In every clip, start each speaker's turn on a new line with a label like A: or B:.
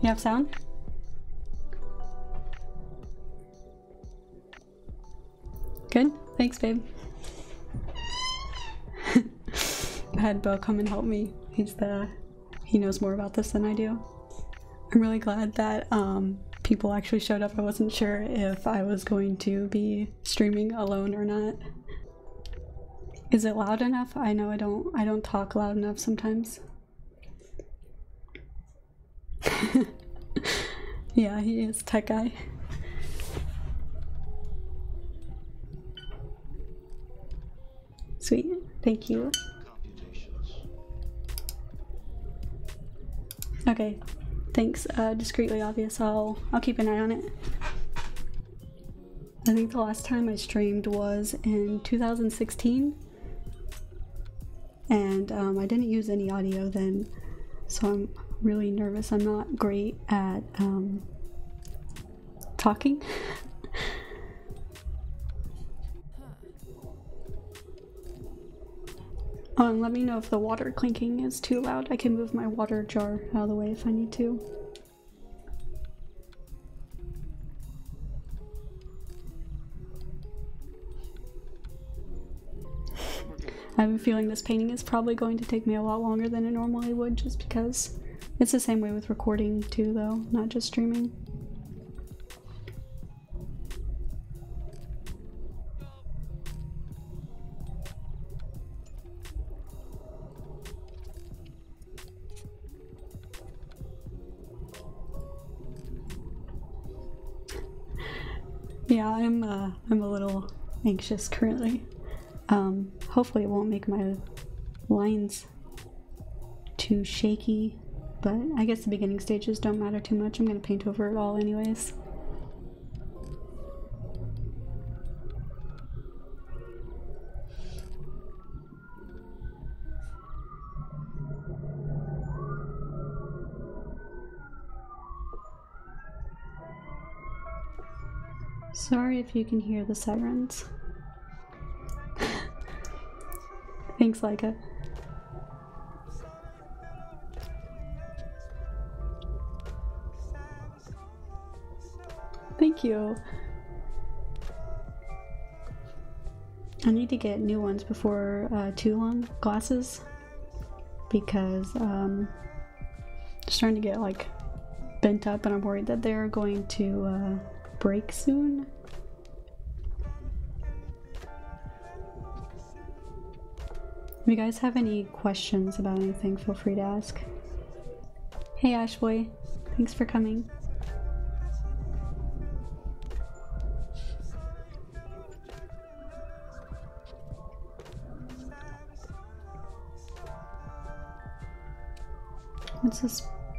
A: You have sound? Good? Thanks, babe. I had Bo come and help me. He knows more about this than I do. I'm really glad that people actually showed up. I wasn't sure if I was going to be streaming alone or not. Is it loud enough? I know I don't talk loud enough sometimes. Yeah, he is tech guy. Sweet, thank you. Okay, thanks. Discreetly obvious. I'll keep an eye on it. I think the last time I streamed was in 2016, and I didn't use any audio then, so I'm really nervous. I'm not great at talking. Let me know if the water clinking is too loud. I can move my water jar out of the way if I need to. I have a feeling this painting is probably going to take me a lot longer than it normally would, just because it's the same way with recording too, though, not just streaming. Yeah, I'm a little anxious currently. Hopefully it won't make my lines too shaky, but I guess the beginning stages don't matter too much. I'm gonna paint over it all anyways. Sorry if you can hear the sirens. Thanks, Leica. Thank you. I need to get new ones before too long, glasses, because they're starting to get like bent up and I'm worried that they're going to break soon. If you guys have any questions about anything, feel free to ask. Hey Ashboy, thanks for coming. What's the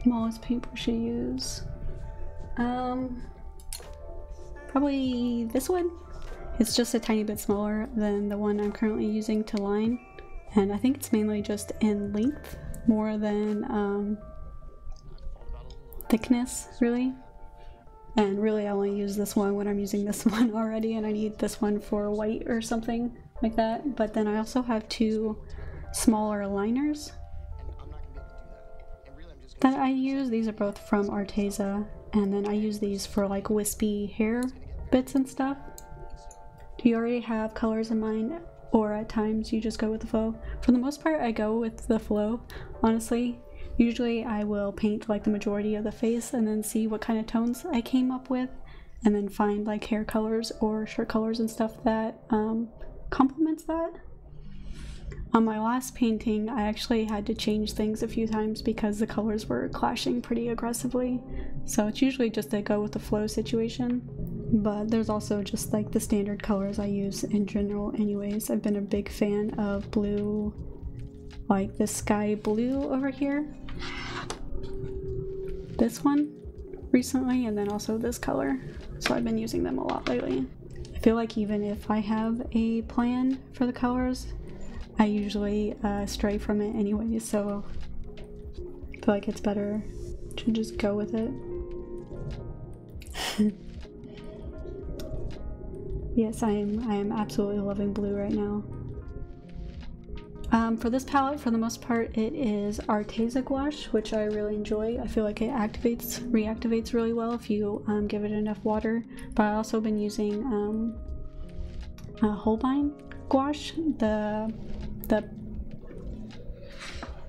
A: smallest paintbrush you use? Probably this one. It's just a tiny bit smaller than the one I'm currently using to line. And I think it's mainly just in length more than thickness, really. And really I only use this one when I'm using this one already, and I need this one for white or something like that. But then I also have two smaller liners that I use. These are both from Arteza, and then I use these for like wispy hair bits and stuff. Do you already have colors in mind? Or at times you just go with the flow? For the most part, I go with the flow, honestly. Usually I will paint like the majority of the face and then see what kind of tones I came up with, and then find like hair colors or shirt colors and stuff that complements that. On my last painting, I actually had to change things a few times because the colors were clashing pretty aggressively. So it's usually just a go with the flow situation. But there's also just like the standard colors I use in general anyways. I've been a big fan of blue, like the sky blue over here. This one recently, and then also this color. So I've been using them a lot lately. I feel like even if I have a plan for the colors, I usually stray from it anyways, so I feel like it's better to just go with it. Yes, I am absolutely loving blue right now. For this palette, for the most part, it is Arteza Gouache, which I really enjoy. I feel like it reactivates really well if you give it enough water. But I've also been using Holbein Gouache. The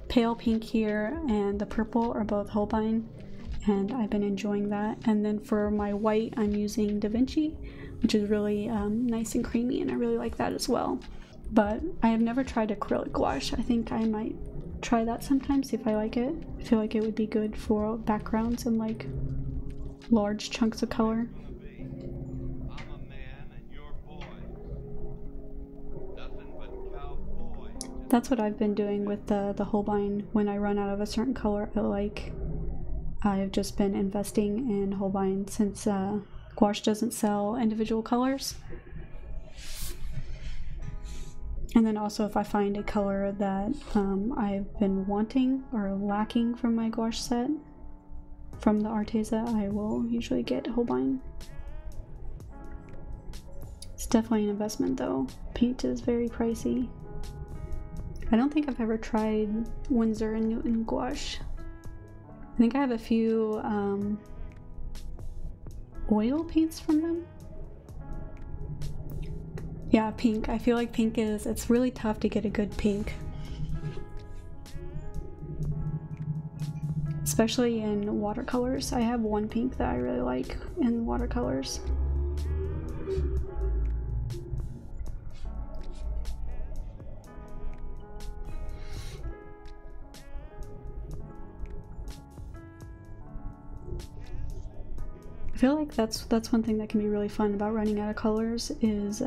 A: pale pink here and the purple are both Holbein, and I've been enjoying that. And then for my white, I'm using Davinci, which is really nice and creamy, and I really like that as well. But I have never tried acrylic gouache. I think I might try that sometime, see if I like it. I feel like it would be good for backgrounds and like large chunks of color. That's what I've been doing with the Holbein. When I run out of a certain color I like, I've just been investing in Holbein since gouache doesn't sell individual colors. And then also if I find a color that I've been wanting or lacking from my gouache set from the Arteza, I will usually get Holbein. It's definitely an investment though. Paint is very pricey. I don't think I've ever tried Winsor & Newton gouache. I think I have a few oil paints from them. Yeah, pink. I feel like pink it's really tough to get a good pink. Especially in watercolors. I have one pink that I really like in watercolors. I feel like that's one thing that can be really fun about running out of colors is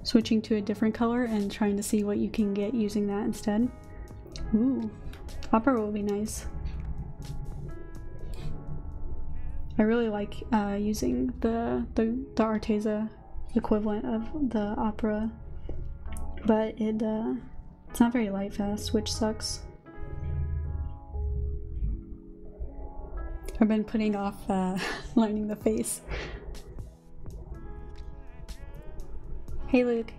A: switching to a different color and trying to see what you can get using that instead. Ooh, opera will be nice. I really like using the Arteza equivalent of the opera, but it's not very light fast, which sucks. I've been putting off lining the face. Hey Luke.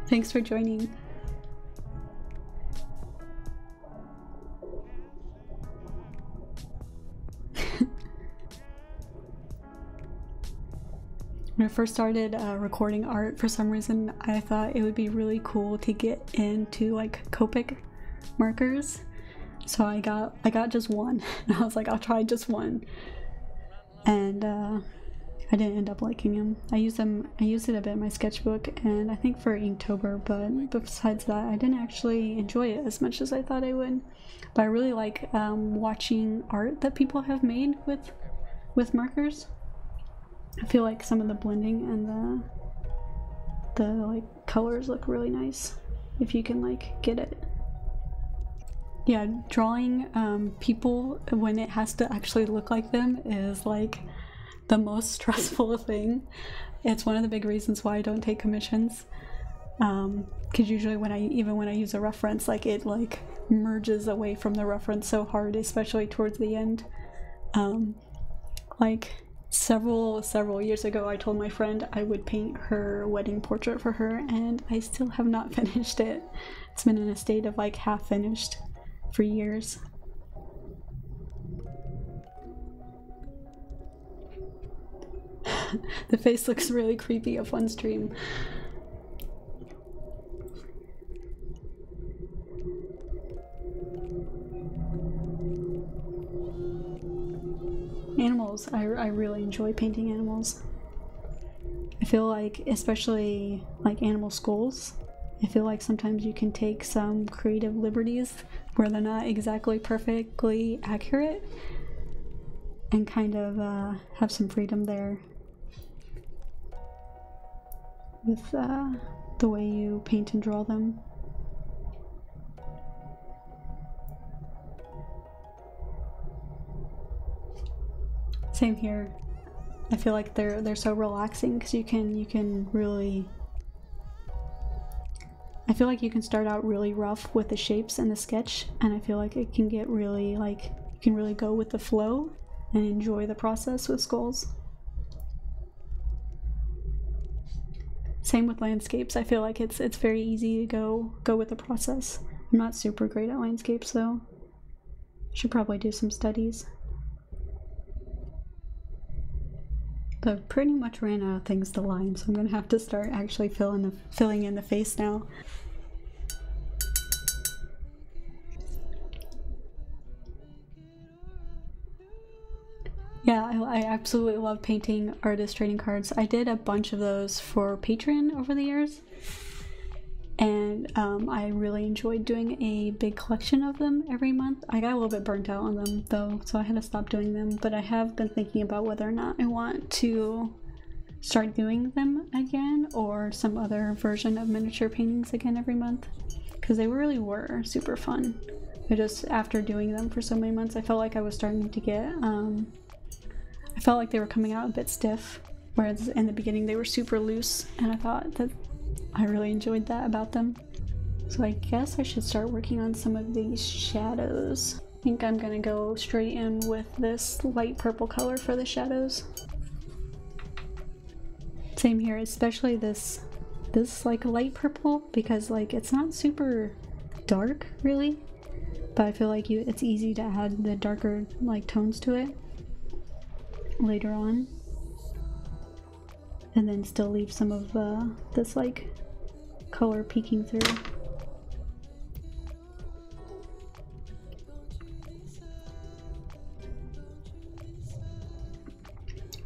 A: Thanks for joining. When I first started recording art, for some reason I thought it would be really cool to get into like Copic markers, so I got just one. And I was like, I'll try just one, and I didn't end up liking them. I used it a bit in my sketchbook and I think for Inktober, but besides that I didn't actually enjoy it as much as I thought I would. But I really like watching art that people have made with markers. I feel like some of the blending and the like colors look really nice if you can like get it. Yeah, drawing people when it has to actually look like them is like the most stressful thing. It's one of the big reasons why I don't take commissions. Because usually when I use a reference, like it like merges away from the reference so hard, especially towards the end. Like several years ago I told my friend I would paint her wedding portrait for her, and I still have not finished it. It's been in a state of like half finished for years. The face looks really creepy up on stream. Animals, I really enjoy painting animals. I feel like, especially like animal skulls, I feel like sometimes you can take some creative liberties where they're not exactly perfectly accurate and kind of have some freedom there with the way you paint and draw them. Same here. I feel like they're so relaxing because you can really, I feel like you can start out really rough with the shapes and the sketch, and I feel like it can get really like, you can really go with the flow and enjoy the process with skulls. Same with landscapes. I feel like it's very easy to go with the process. I'm not super great at landscapes though. Should probably do some studies. But I've pretty much ran out of things to line, so I'm gonna have to start actually filling in the face now. Yeah, I absolutely love painting artist trading cards. I did a bunch of those for Patreon over the years, and I really enjoyed doing a big collection of them every month. I got a little bit burnt out on them though, so I had to stop doing them, but I have been thinking about whether or not I want to start doing them again or some other version of miniature paintings again every month, because they really were super fun. I just, after doing them for so many months, I felt like I was starting to get I felt like they were coming out a bit stiff, whereas in the beginning they were super loose, and I thought that I really enjoyed that about them. So I guess I should start working on some of these shadows. I think I'm gonna go straight in with this light purple color for the shadows. Same here, especially this like light purple, because like it's not super dark really, but I feel like it's easy to add the darker like tones to it later on, and then still leave some of this like color peeking through.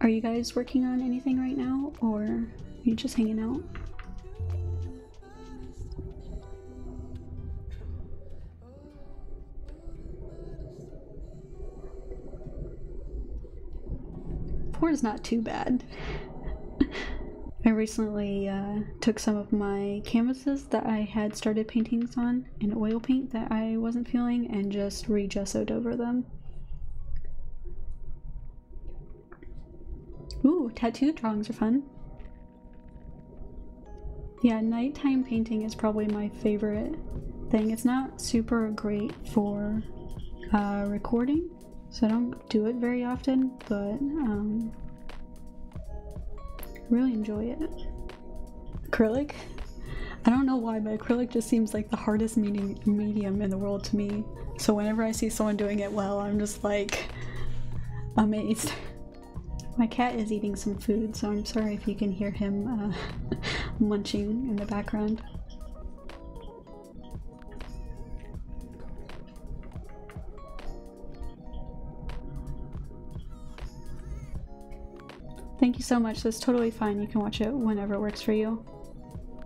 A: Are you guys working on anything right now, or are you just hanging out? Four is not too bad. I recently took some of my canvases that I had started paintings on in oil paint that I wasn't feeling and just re-gessoed over them. Ooh, tattoo drawings are fun. Yeah, nighttime painting is probably my favorite thing. It's not super great for recording, so I don't do it very often, but really enjoy it. Acrylic? I don't know why, but acrylic just seems like the hardest medium in the world to me. So whenever I see someone doing it well, I'm just like amazed. My cat is eating some food, so I'm sorry if you can hear him munching in the background. Thank you so much. That's totally fine. You can watch it whenever it works for you.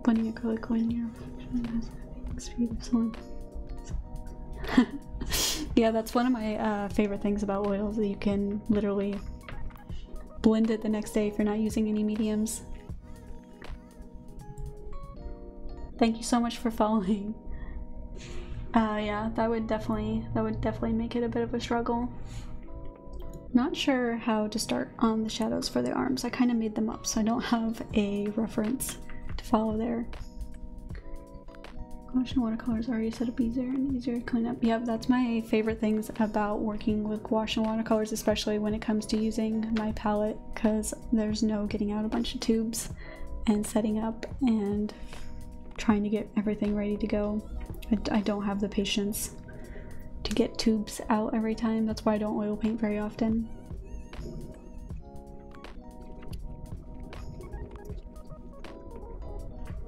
A: Blending acrylic when you're speed of someone. Yeah, that's one of my favorite things about oils, that you can literally blend it the next day if you're not using any mediums. Thank you so much for following. Yeah, that would definitely make it a bit of a struggle. Not sure how to start on the shadows for the arms. I kind of made them up, so I don't have a reference to follow there. Gouache and watercolors are already set up easier and easier to clean up. Yep, that's my favorite things about working with gouache and watercolors, especially when it comes to using my palette, because there's no getting out a bunch of tubes and setting up and trying to get everything ready to go. I don't have the patience to get tubes out every time. That's why I don't oil paint very often.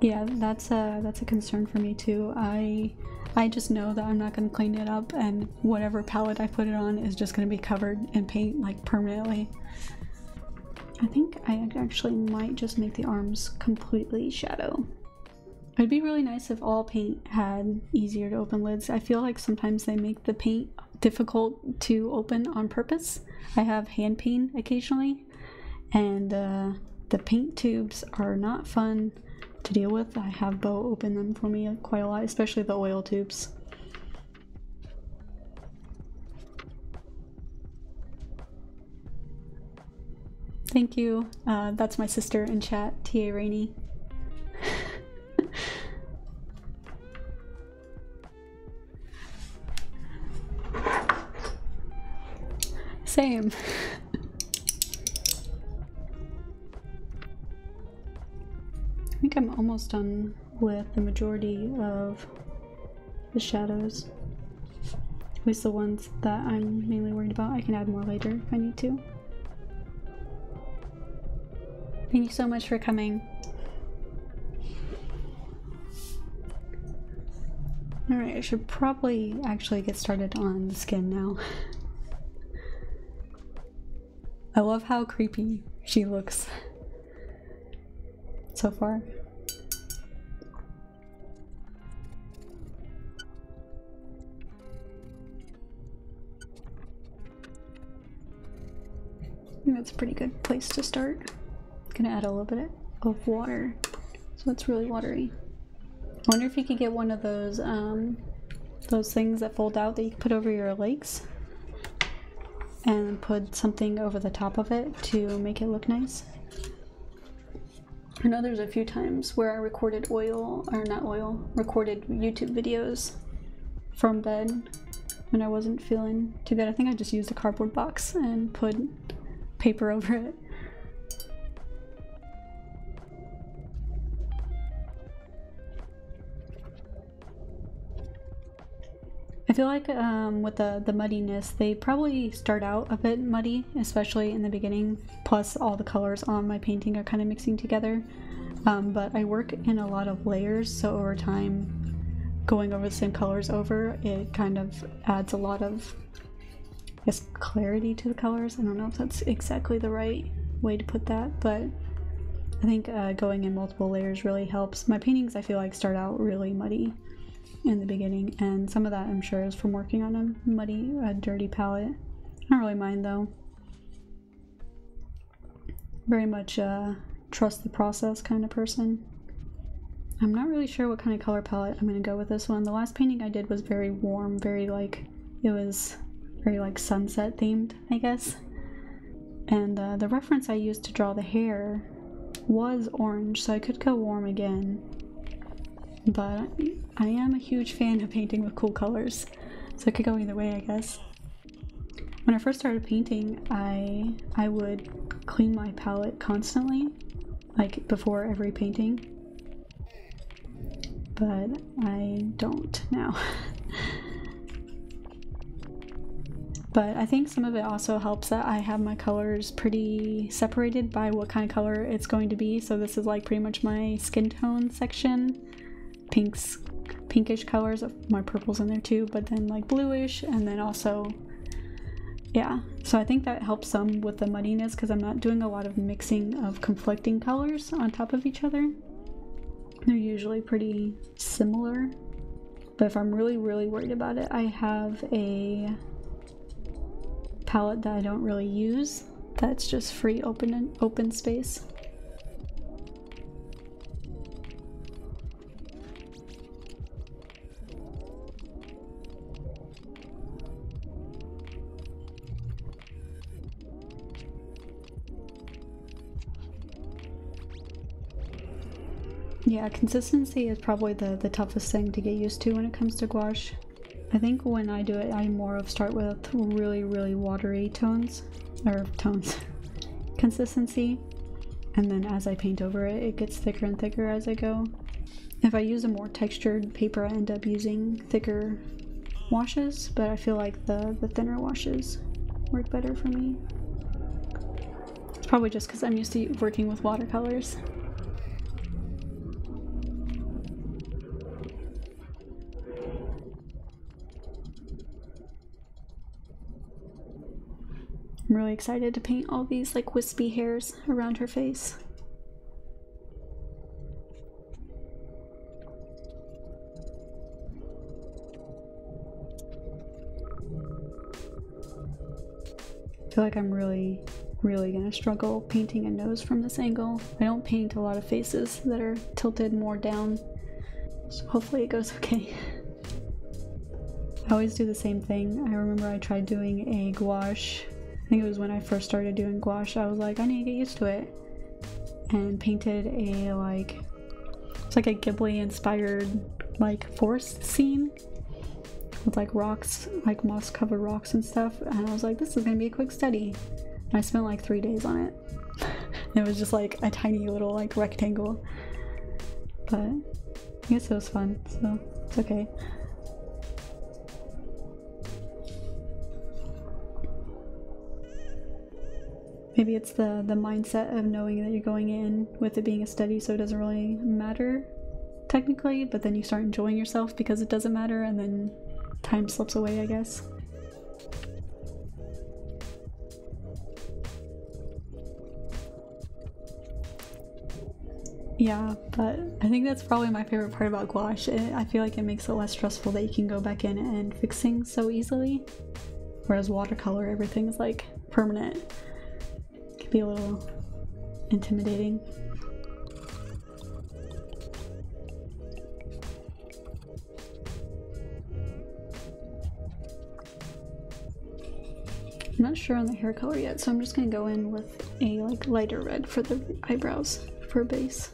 A: Yeah, that's a concern for me too. I just know that I'm not going to clean it up, and whatever palette I put it on is just going to be covered in paint like permanently. I think I actually might just make the arms completely shadow. It'd be really nice if all paint had easier to open lids. I feel like sometimes they make the paint difficult to open on purpose. I have hand pain occasionally, and the paint tubes are not fun to deal with. I have Bo open them for me quite a lot, especially the oil tubes. Thank you. That's my sister in chat, TA Rainey. Same. I think think I'm almost done with the majority of the shadows. At least the ones that I'm mainly worried about. I can add more later if I need to. Thank you so much for coming. Alright, I should probably actually get started on the skin now. I love how creepy she looks so far. I think that's a pretty good place to start. I'm gonna add a little bit of water, so it's really watery. I wonder if you could get one of those things that fold out that you can put over your legs and put something over the top of it to make it look nice. I know there's a few times where I recorded recorded YouTube videos from bed when I wasn't feeling too good. I think I just used a cardboard box and put paper over it. I feel like with the muddiness, they probably start out a bit muddy, especially in the beginning, plus all the colors on my painting are kind of mixing together. But I work in a lot of layers, so over time, going over the same colors over, it kind of adds a lot of, I guess, clarity to the colors. I don't know if that's exactly the right way to put that, but I think going in multiple layers really helps. My paintings, I feel like, start out really muddy in the beginning, and some of that I'm sure is from working on a muddy, dirty palette. I don't really mind though. Very much trust the process kind of person. I'm not really sure what kind of color palette I'm gonna go with this one. The last painting I did was very warm, very like, it was very like sunset themed, I guess. And the reference I used to draw the hair was orange, so I could go warm again. But I am a huge fan of painting with cool colors, so it could go either way, I guess. When I first started painting, I would clean my palette constantly, like before every painting, but I don't now. But I think some of it also helps that I have my colors pretty separated by what kind of color it's going to be, so this is like pretty much my skin tone section. Pinkish colors, my purple's in there too, but then like bluish, and then also, yeah, so I think that helps some with the muddiness because I'm not doing a lot of mixing of conflicting colors on top of each other. They're usually pretty similar, but if I'm really worried about it, I have a palette that I don't really use that's just free open space. Yeah, consistency is probably the toughest thing to get used to when it comes to gouache. I think when I do it, I more of start with really watery consistency, and then as I paint over it, it gets thicker and thicker as I go. If I use a more textured paper, I end up using thicker washes, but I feel like the thinner washes work better for me. It's probably just because I'm used to working with watercolors. I'm really excited to paint all these like wispy hairs around her face. I feel like I'm really gonna struggle painting a nose from this angle. I don't paint a lot of faces that are tilted more down, so hopefully it goes okay. I always do the same thing. I remember I tried doing a gouache. I think it was when I first started doing gouache. I was like, I need to get used to it, and painted a it's like a Ghibli inspired like forest scene with like rocks, like moss covered rocks and stuff, and I was like, this is gonna be a quick study. And I spent like 3 days on it. It was just like a tiny little like rectangle, but I guess it was fun, so it's okay. Maybe it's the mindset of knowing that you're going in with it being a study, so it doesn't really matter technically, but then you start enjoying yourself because it doesn't matter, and then time slips away, I guess. Yeah, but I think that's probably my favorite part about gouache. I feel like it makes it less stressful that you can go back in and fix things so easily, whereas watercolor, everything's like permanent. It can be a little intimidating. I'm not sure on the hair color yet, so I'm just gonna go in with a like lighter red for the eyebrows for a base.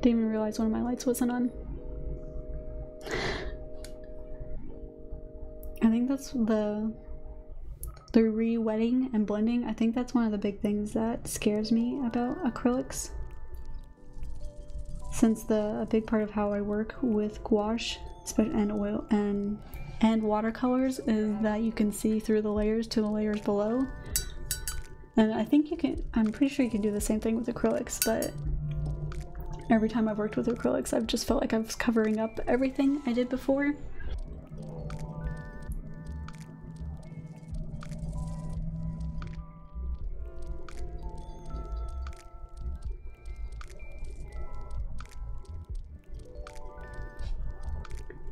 A: Didn't even realize one of my lights wasn't on. I think that's the re-wetting and blending. I think that's one of the big things that scares me about acrylics. Since a big part of how I work with gouache and oil and watercolors is that you can see through the layers to the layers below. And I think you can, I'm pretty sure you can do the same thing with acrylics, but every time I've worked with acrylics, I've just felt like I was covering up everything I did before.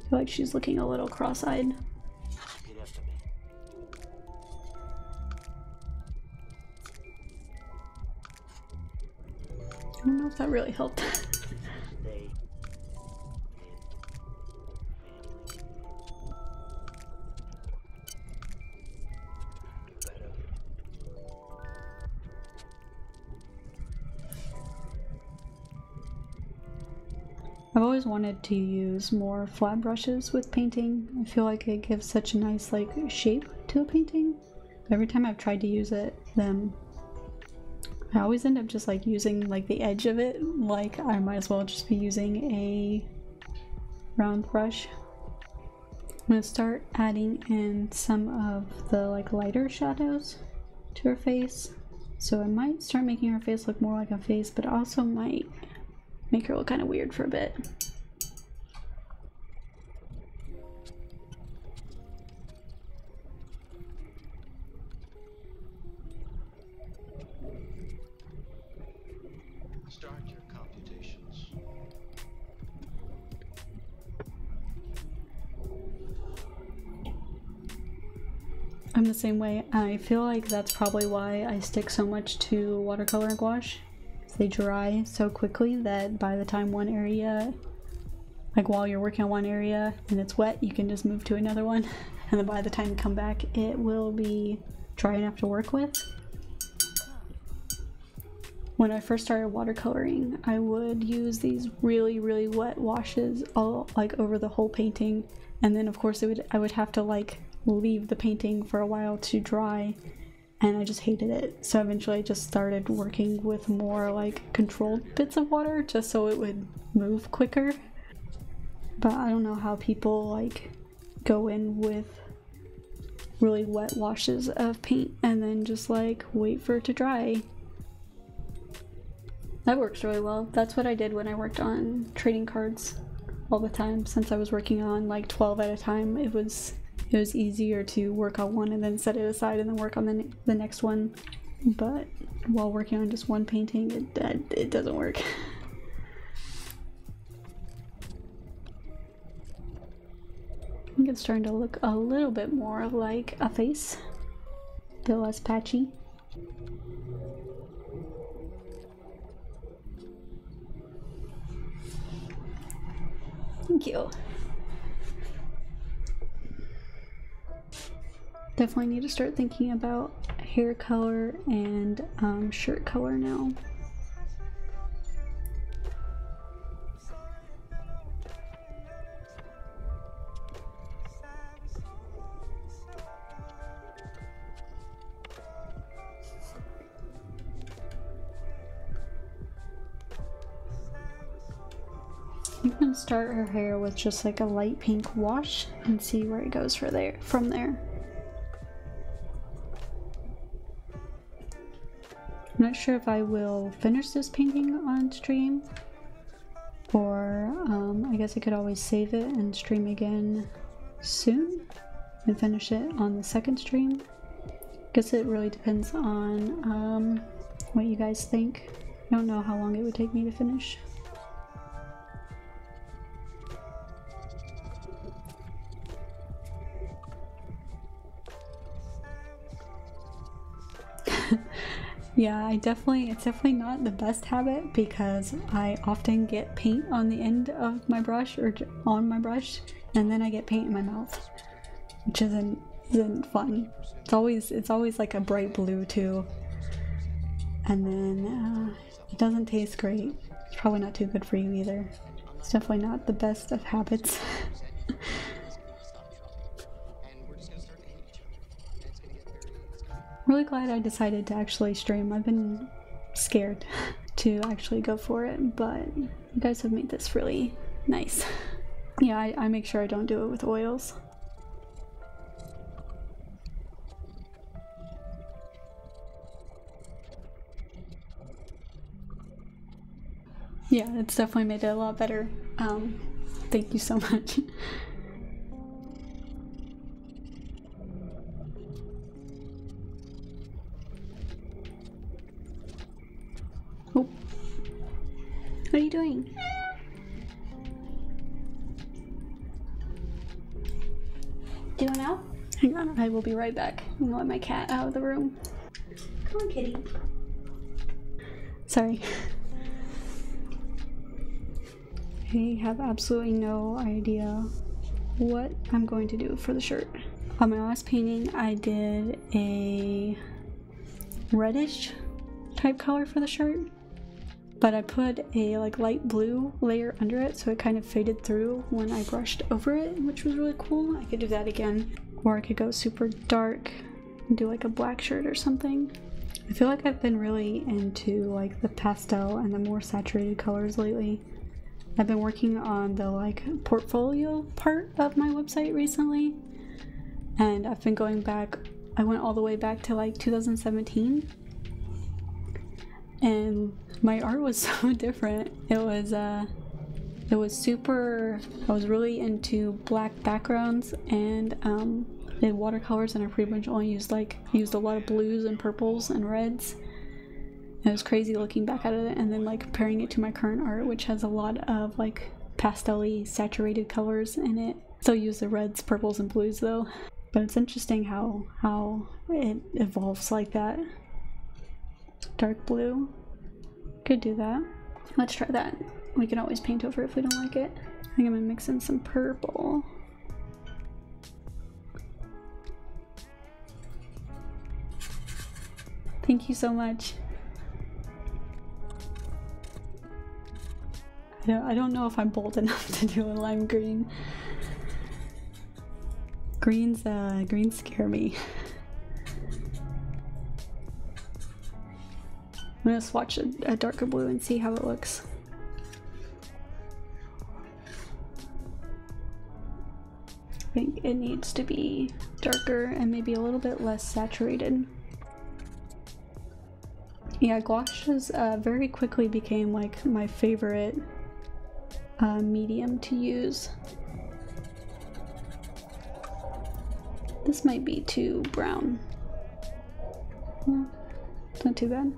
A: I feel like she's looking a little cross-eyed. I don't know if that really helped. I've always wanted to use more flat brushes with painting. I feel like it gives such a nice like shape to a painting. Every time I've tried to use them, I always end up just like using like the edge of it. Like I might as well just be using a round brush. I'm gonna start adding in some of the like lighter shadows to her face. So I might start making her face look more like a face, but also might make her look kind of weird for a bit.
B: Start your computations.
A: I'm the same way. I feel like that's probably why I stick so much to watercolor and gouache. They dry so quickly that by the time one area, like while you're working on one area and it's wet, you can just move to another one, and then by the time you come back it will be dry enough to work with. When I first started watercoloring, I would use these really wet washes all like over the whole painting, and then of course I would have to like leave the painting for a while to dry, and I just hated it. So eventually I just started working with more like controlled bits of water just so it would move quicker. But I don't know how people like go in with really wet washes of paint and then just like wait for it to dry. That works really well. That's what I did when I worked on trading cards all the time. Since I was working on like 12 at a time, it was easier to work on one and then set it aside and then work on the next one. But while working on just one painting, it doesn't work. I think it's starting to look a little bit more like a face, a bit less patchy. Thank you. Definitely need to start thinking about hair color and shirt color now. You can start her hair with just like a light pink wash and see where it goes from there. I'm not sure if I will finish this painting on stream, or I guess I could always save it and stream again soon and finish it on the second stream. Guess it really depends on what you guys think. I don't know how long it would take me to finish. Yeah, it's definitely not the best habit because I often get paint on the end of my brush or on my brush, and then I get paint in my mouth, which isn't fun. It's always like a bright blue too, and then it doesn't taste great. It's probably not too good for you either. It's definitely not the best of habits. Really glad I decided to actually stream. I've been scared to actually go for it, but you guys have made this really nice. Yeah, I make sure I don't do it with oils. Yeah, it's definitely made it a lot better. Thank you so much. Oh. What are you doing? Do you want out? Hang on, I will be right back. I'm gonna let my cat out of the room. Come on, kitty. Sorry. I have absolutely no idea what I'm going to do for the shirt. On my last painting, I did a reddish type color for the shirt, but I put a like light blue layer under it so it kind of faded through when I brushed over it, which was really cool. I could do that again, or I could go super dark and do like a black shirt or something. I feel like I've been really into like the pastel and the more saturated colors lately. I've been working on the like portfolio part of my website recently, and I've been going back. I went all the way back to like 2017, and my art was so different. It was super. I was really into black backgrounds and did watercolors, and I pretty much only used a lot of blues and purples and reds. It was crazy looking back at it and then like comparing it to my current art, which has a lot of like pastel-y saturated colors in it. Still use the reds, purples, and blues though. But it's interesting how it evolves like that. Dark blue. Could do that. Let's try that. We can always paint over it if we don't like it. I think I'm gonna mix in some purple. Thank you so much. I don't know if I'm bold enough to do a lime green. Greens scare me. I'm gonna swatch a darker blue and see how it looks. I think it needs to be darker and maybe a little bit less saturated. Yeah, gouache very quickly became like my favorite medium to use. This might be too brown. Well, it's not too bad.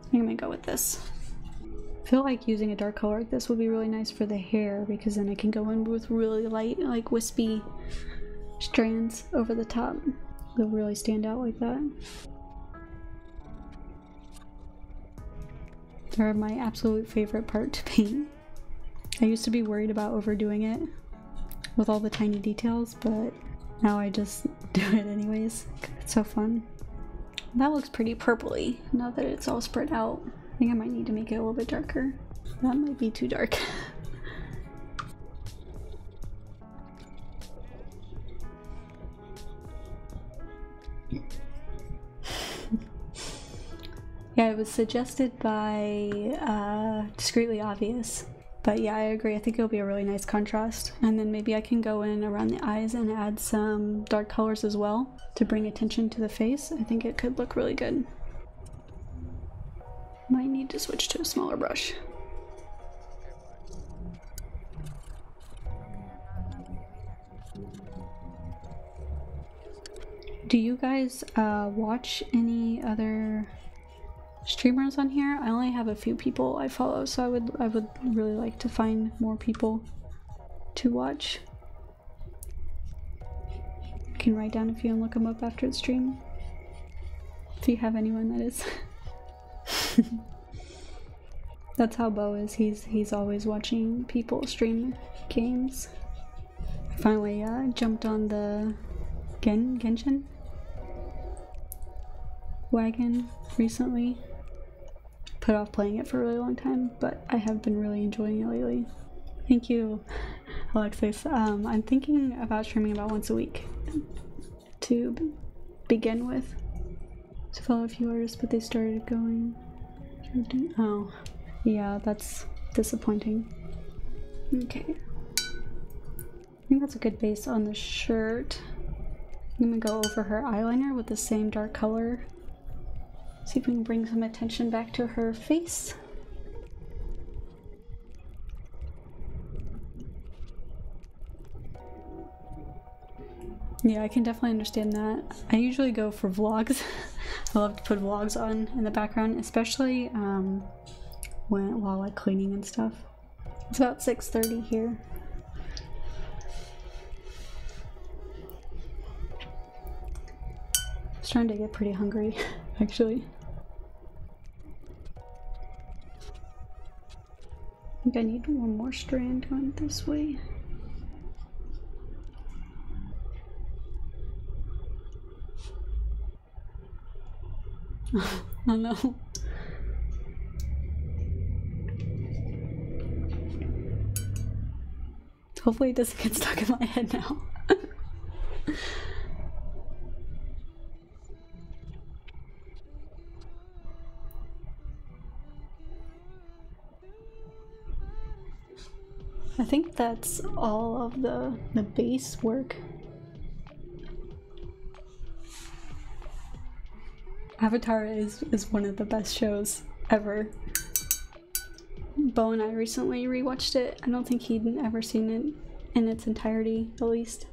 A: I think I'm gonna go with this. I feel like using a dark color like this would be really nice for the hair, because then I can go in with really light, like wispy strands over the top. They'll really stand out like that. They're my absolute favorite part to paint. I used to be worried about overdoing it with all the tiny details, but now I just do it anyways. It's so fun. That looks pretty purpley now that it's all spread out. I think I might need to make it a little bit darker. That might be too dark. Yeah, it was suggested by Discreetly Obvious. But yeah, I agree. I think it'll be a really nice contrast. And then maybe I can go in around the eyes and add some dark colors as well to bring attention to the face. I think it could look really good. Might need to switch to a smaller brush. Do you guys watch any other streamers on here? I only have a few people I follow, so I would really like to find more people to watch. I can write down a few and look them up after the stream. If you have anyone, that is. That's how Bo is. He's always watching people stream games. I finally jumped on the Genshin wagon recently. Put off playing it for a really long time, but I have been really enjoying it lately. Thank you, Alexis. I'm thinking about streaming about once a week to begin with. To follow a few artists, but they started going. Oh, yeah, that's disappointing. Okay. I think that's a good base on the shirt. I'm gonna go over her eyeliner with the same dark color. See if we can bring some attention back to her face. Yeah, I can definitely understand that. I usually go for vlogs. I love to put vlogs on in the background, especially while like cleaning and stuff. It's about 6:30 here. I'm starting to get pretty hungry, actually. I think I need one more strand going this way. Oh no. Hopefully it doesn't get stuck in my head now. I think that's all of the base work. Avatar is one of the best shows ever. Bo and I recently rewatched it. I don't think he'd ever seen it in its entirety, at least.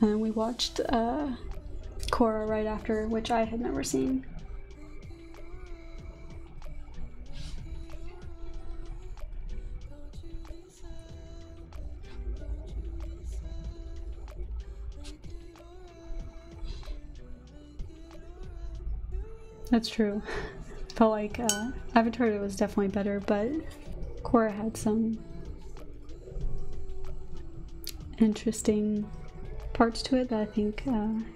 A: And we watched Korra right after, which I had never seen. That's true. Felt like Avatar was definitely better, but Korra had some interesting parts to it that I think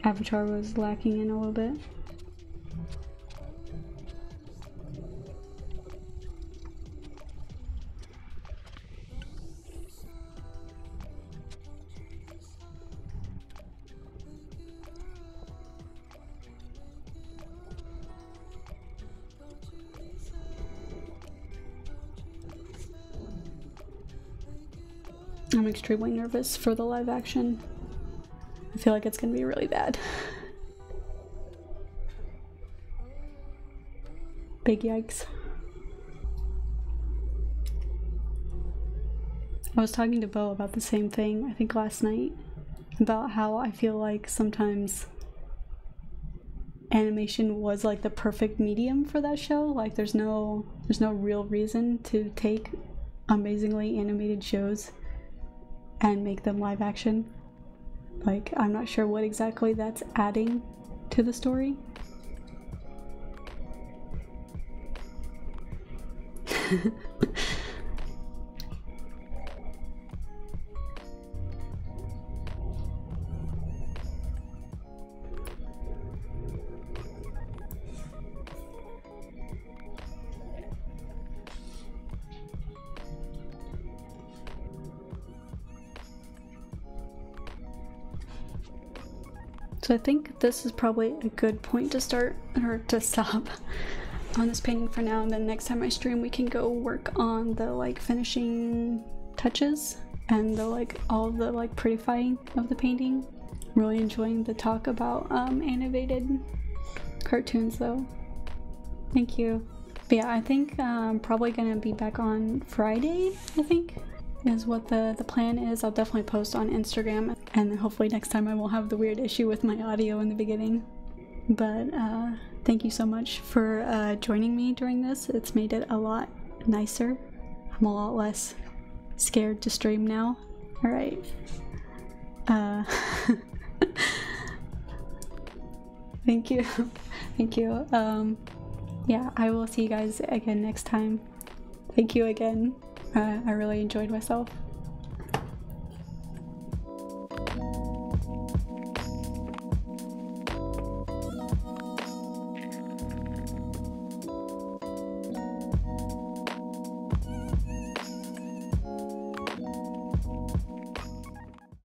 A: Avatar was lacking in a little bit. I'm extremely nervous for the live action. I feel like it's gonna be really bad. Big yikes. I was talking to Bo about the same thing, I think last night, about how I feel like sometimes animation was like the perfect medium for that show. Like there's no real reason to take amazingly animated shows and make them live action. Like, I'm not sure what exactly that's adding to the story. So I think this is probably a good point to start, or to stop. on this painting for now, and then next time I stream we can go work on the like finishing touches and the like all the like prettifying of the painting. Really enjoying the talk about animated cartoons though. Thank you. But yeah, I think I'm probably gonna be back on Friday, I think is what the plan is. I'll definitely post on Instagram, and then hopefully next time I won't have the weird issue with my audio in the beginning. But thank you so much for joining me during this. It's made it a lot nicer. I'm a lot less scared to stream now. Alright. Thank you. Thank you. Yeah, I will see you guys again next time. Thank you again. I really enjoyed myself.